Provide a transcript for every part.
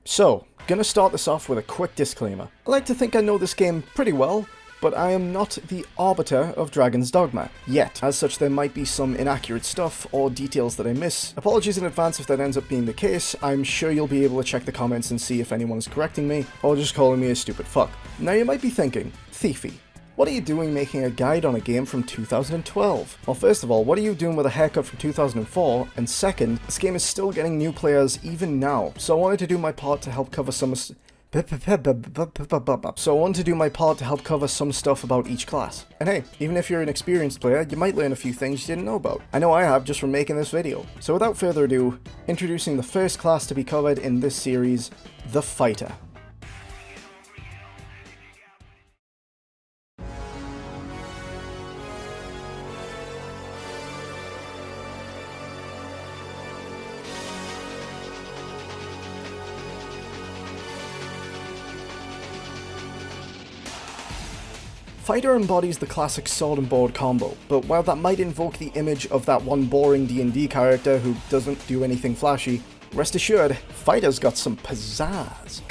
So, gonna start this off with a quick disclaimer. I like to think I know this game pretty well, but I am not the arbiter of Dragon's Dogma, yet. As such, there might be some inaccurate stuff or details that I miss. Apologies in advance if that ends up being the case. I'm sure you'll be able to check the comments and see if anyone is correcting me, or just calling me a stupid fuck. Now you might be thinking, Thiefy, what are you doing making a guide on a game from 2012? Well, first of all, what are you doing with a haircut from 2004? And second, this game is still getting new players even now, so I wanted to do my part to help cover some stuff about each class. And hey, even if you're an experienced player, you might learn a few things you didn't know about. I know I have just from making this video. So without further ado, introducing the first class to be covered in this series, the Fighter. Fighter embodies the classic sword and board combo, but while that might invoke the image of that one boring D&D character who doesn't do anything flashy, rest assured, Fighter's got some pizzazz.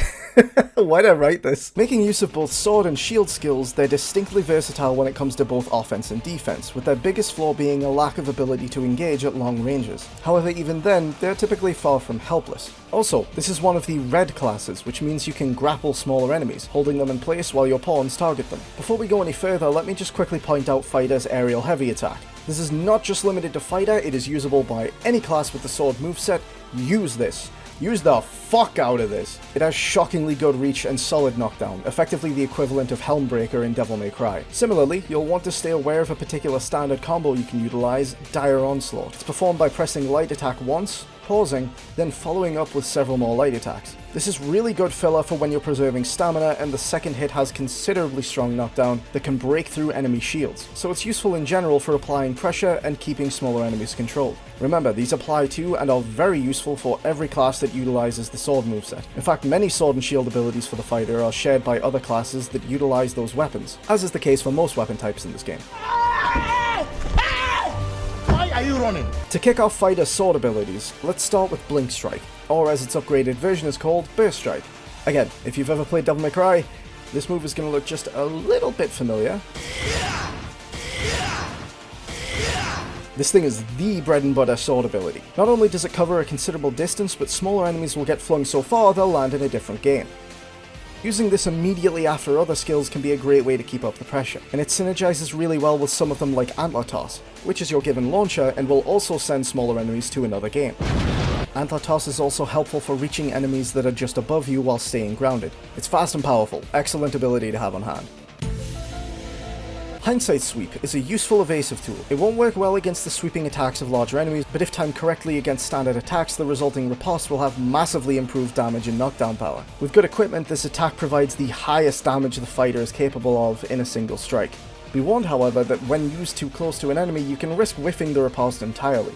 Why'd I write this? Making use of both sword and shield skills, they're distinctly versatile when it comes to both offense and defense, with their biggest flaw being a lack of ability to engage at long ranges. However, even then, they're typically far from helpless. Also, this is one of the red classes, which means you can grapple smaller enemies, holding them in place while your pawns target them. Before we go any further, let me just quickly point out Fighter's aerial heavy attack. This is not just limited to Fighter, it is usable by any class with the sword moveset. Use this. Use the fuck out of this. It has shockingly good reach and solid knockdown, effectively the equivalent of Helmbreaker in Devil May Cry. Similarly, you'll want to stay aware of a particular standard combo you can utilize, Dire Onslaught. It's performed by pressing light attack once, pausing, then following up with several more light attacks. This is really good filler for when you're preserving stamina, and the second hit has considerably strong knockdown that can break through enemy shields, so it's useful in general for applying pressure and keeping smaller enemies controlled. Remember, these apply to and are very useful for every class that utilizes the sword moveset. In fact, many sword and shield abilities for the Fighter are shared by other classes that utilize those weapons, as is the case for most weapon types in this game. Are you running? To kick off Fighter's sword abilities, let's start with Blink Strike, or as its upgraded version is called, Burst Strike. Again, if you've ever played Devil May Cry, this move is going to look just a little bit familiar. This thing is the bread and butter sword ability. Not only does it cover a considerable distance, but smaller enemies will get flung so far they'll land in a different game. Using this immediately after other skills can be a great way to keep up the pressure, and it synergizes really well with some of them like Antler Toss, which is your given launcher and will also send smaller enemies to another game. Antler Toss is also helpful for reaching enemies that are just above you while staying grounded. It's fast and powerful, excellent ability to have on hand. Hindsight Sweep is a useful evasive tool. It won't work well against the sweeping attacks of larger enemies, but if timed correctly against standard attacks, the resulting riposte will have massively improved damage and knockdown power. With good equipment, this attack provides the highest damage the Fighter is capable of in a single strike. Be warned, however, that when used too close to an enemy, you can risk whiffing the riposte entirely.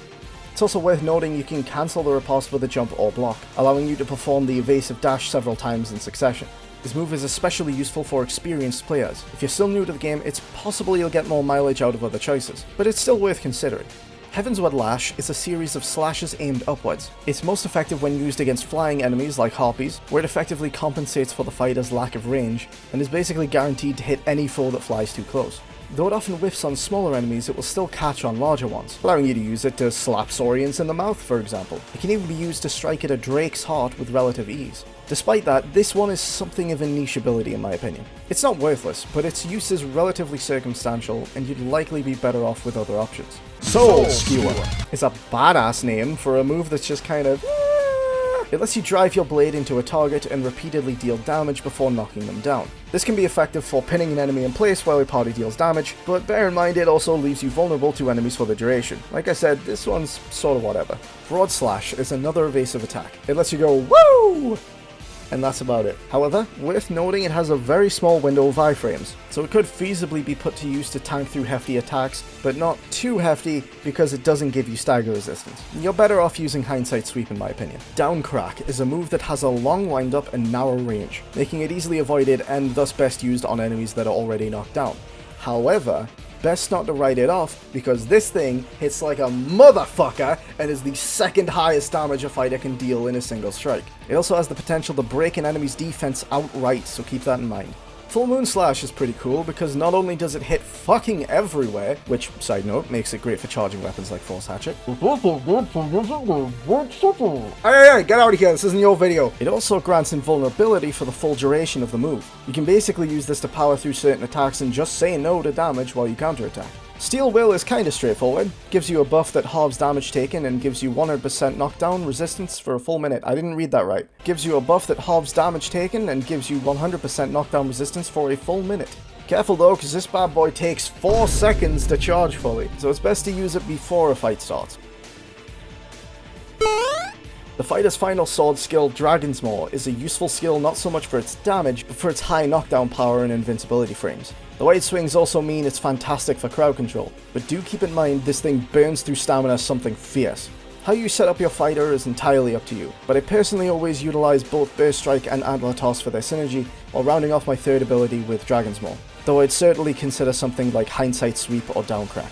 It's also worth noting you can cancel the riposte with a jump or block, allowing you to perform the evasive dash several times in succession. This move is especially useful for experienced players. If you're still new to the game, it's possible you'll get more mileage out of other choices, but it's still worth considering. Heavensward Lash is a series of slashes aimed upwards. It's most effective when used against flying enemies like harpies, where it effectively compensates for the Fighter's lack of range, and is basically guaranteed to hit any foe that flies too close. Though it often whiffs on smaller enemies, it will still catch on larger ones, allowing you to use it to slap Saurians in the mouth, for example. It can even be used to strike at a Drake's heart with relative ease. Despite that, this one is something of a niche ability in my opinion. It's not worthless, but its use is relatively circumstantial, and you'd likely be better off with other options. Soul Skewer is a badass name for a move that's just kind of... It lets you drive your blade into a target and repeatedly deal damage before knocking them down. This can be effective for pinning an enemy in place while your party deals damage, but bear in mind it also leaves you vulnerable to enemies for the duration. Like I said, this one's sort of whatever. Broad Slash is another evasive attack. It lets you go, woo! And that's about it. However, worth noting it has a very small window of iframes, so it could feasibly be put to use to tank through hefty attacks, but not too hefty because it doesn't give you stagger resistance. You're better off using Hindsight Sweep in my opinion. Downcrack is a move that has a long windup and narrow range, making it easily avoided and thus best used on enemies that are already knocked down. However, best not to write it off, because this thing hits like a motherfucker and is the second highest damage a fighter can deal in a single strike. It also has the potential to break an enemy's defense outright, so keep that in mind. Full Moon Slash is pretty cool because not only does it hit fucking everywhere, which, side note, makes it great for charging weapons like Force Hatchet. Hey, get out of here, this isn't your video. It also grants invulnerability for the full duration of the move. You can basically use this to power through certain attacks and just say no to damage while you counterattack. Steel Will is kinda straightforward, gives you a buff that halves damage taken and gives you 100% knockdown resistance for a full minute. I didn't read that right. Gives you a buff that halves damage taken and gives you 100% knockdown resistance for a full minute. Careful though, because this bad boy takes 4 seconds to charge fully, so it's best to use it before a fight starts. The fighter's final sword skill, Dragon's Maw, is a useful skill not so much for its damage, but for its high knockdown power and invincibility frames. The wide swings also mean it's fantastic for crowd control, but do keep in mind this thing burns through stamina something fierce. How you set up your fighter is entirely up to you, but I personally always utilize both Burst Strike and Antler Toss for their synergy, while rounding off my third ability with Dragon's Maw, though I'd certainly consider something like Hindsight Sweep or Downcrack.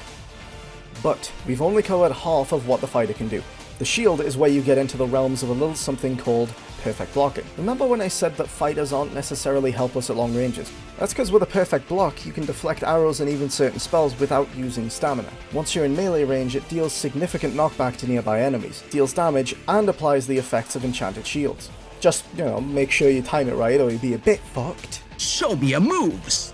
But we've only covered half of what the fighter can do. The shield is where you get into the realms of a little something called perfect blocking. Remember when I said that fighters aren't necessarily helpless at long ranges? That's because with a perfect block, you can deflect arrows and even certain spells without using stamina. Once you're in melee range, it deals significant knockback to nearby enemies, deals damage, and applies the effects of enchanted shields. Just, make sure you time it right or you'll be a bit fucked. Show me your moves!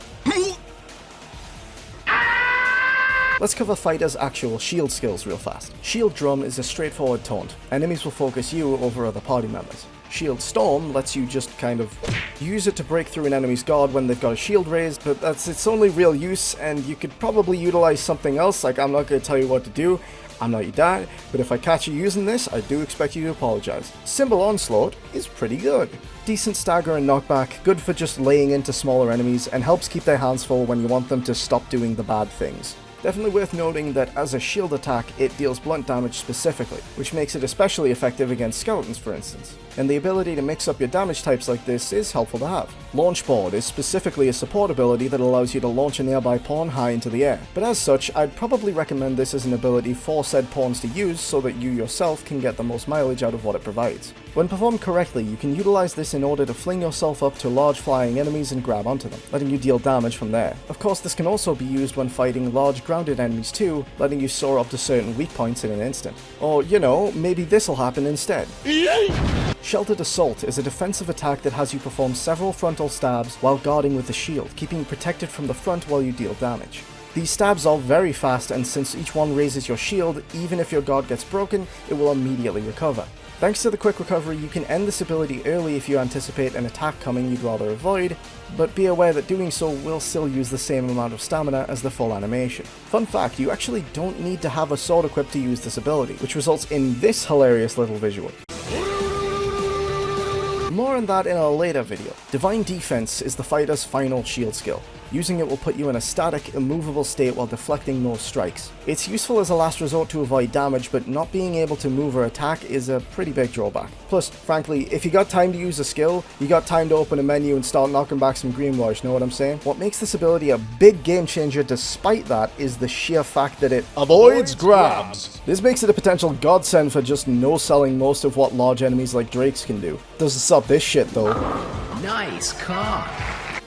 Let's cover fighters' actual shield skills real fast. Shield Drum is a straightforward taunt. Enemies will focus you over other party members. Shield Storm lets you just kind of use it to break through an enemy's guard when they've got a shield raised, but that's its only real use, and you could probably utilize something else, like I'm not going to tell you what to do, I'm not your dad, but if I catch you using this, I do expect you to apologize. Symbol Onslaught is pretty good. Decent stagger and knockback, good for just laying into smaller enemies, and helps keep their hands full when you want them to stop doing the bad things. Definitely worth noting that as a shield attack, it deals blunt damage specifically, which makes it especially effective against skeletons for instance. And the ability to mix up your damage types like this is helpful to have. Launch Board is specifically a support ability that allows you to launch a nearby pawn high into the air, but as such, I'd probably recommend this as an ability for said pawns to use so that you yourself can get the most mileage out of what it provides. When performed correctly, you can utilize this in order to fling yourself up to large flying enemies and grab onto them, letting you deal damage from there. Of course, this can also be used when fighting large grounded enemies too, letting you soar up to certain weak points in an instant. Or, maybe this'll happen instead. Sheltered Assault is a defensive attack that has you perform several frontal stabs while guarding with the shield, keeping you protected from the front while you deal damage. These stabs are very fast, and since each one raises your shield, even if your guard gets broken, it will immediately recover. Thanks to the quick recovery, you can end this ability early if you anticipate an attack coming you'd rather avoid, but be aware that doing so will still use the same amount of stamina as the full animation. Fun fact, you actually don't need to have a sword equipped to use this ability, which results in this hilarious little visual. More on that in a later video. Divine Defense is the fighter's final shield skill. Using it will put you in a static, immovable state while deflecting most strikes. It's useful as a last resort to avoid damage, but not being able to move or attack is a pretty big drawback. Plus, frankly, if you got time to use a skill, you got time to open a menu and start knocking back some greenwash, know what I'm saying? What makes this ability a big game changer despite that is the sheer fact that it avoids grabs. This makes it a potential godsend for just no-selling most of what large enemies like Drakes can do. Doesn't stop this shit though. Nice car.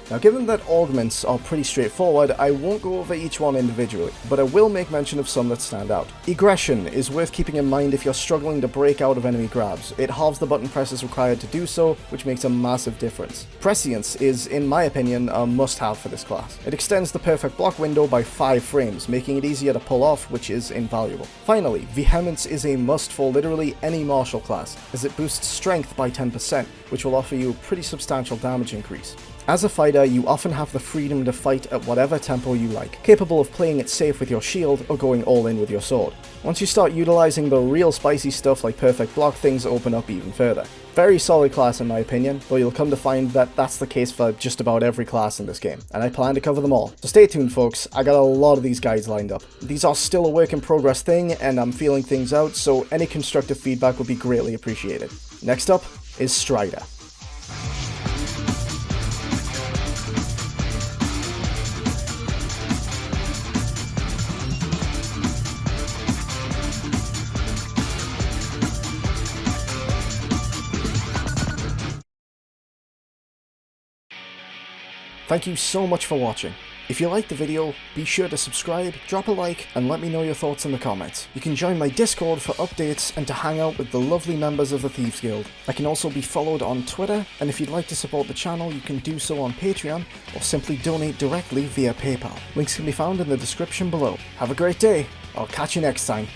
Now given that augments are pretty straightforward, I won't go over each one individually, but I will make mention of some that stand out. Aggression is worth keeping in mind if you're struggling to break out of enemy grabs. It halves the button presses required to do so, which makes a massive difference. Prescience is, in my opinion, a must-have for this class. It extends the perfect block window by 5 frames, making it easier to pull off, which is invaluable. Finally, Vehemence is a must for literally any martial class, as it boosts strength by 10%, which will offer you a pretty substantial damage increase. As a fighter, you often have the freedom to fight at whatever tempo you like, capable of playing it safe with your shield or going all in with your sword. Once you start utilizing the real spicy stuff like perfect block, things open up even further. Very solid class in my opinion, though you'll come to find that that's the case for just about every class in this game, and I plan to cover them all. So stay tuned folks, I got a lot of these guys lined up. These are still a work in progress thing, and I'm feeling things out, so any constructive feedback would be greatly appreciated. Next up is Strider. Thank you so much for watching. If you liked the video, be sure to subscribe, drop a like, and let me know your thoughts in the comments. You can join my Discord for updates and to hang out with the lovely members of the Thieves Guild. I can also be followed on Twitter, and if you'd like to support the channel, you can do so on Patreon, or simply donate directly via PayPal. Links can be found in the description below. Have a great day. I'll catch you next time.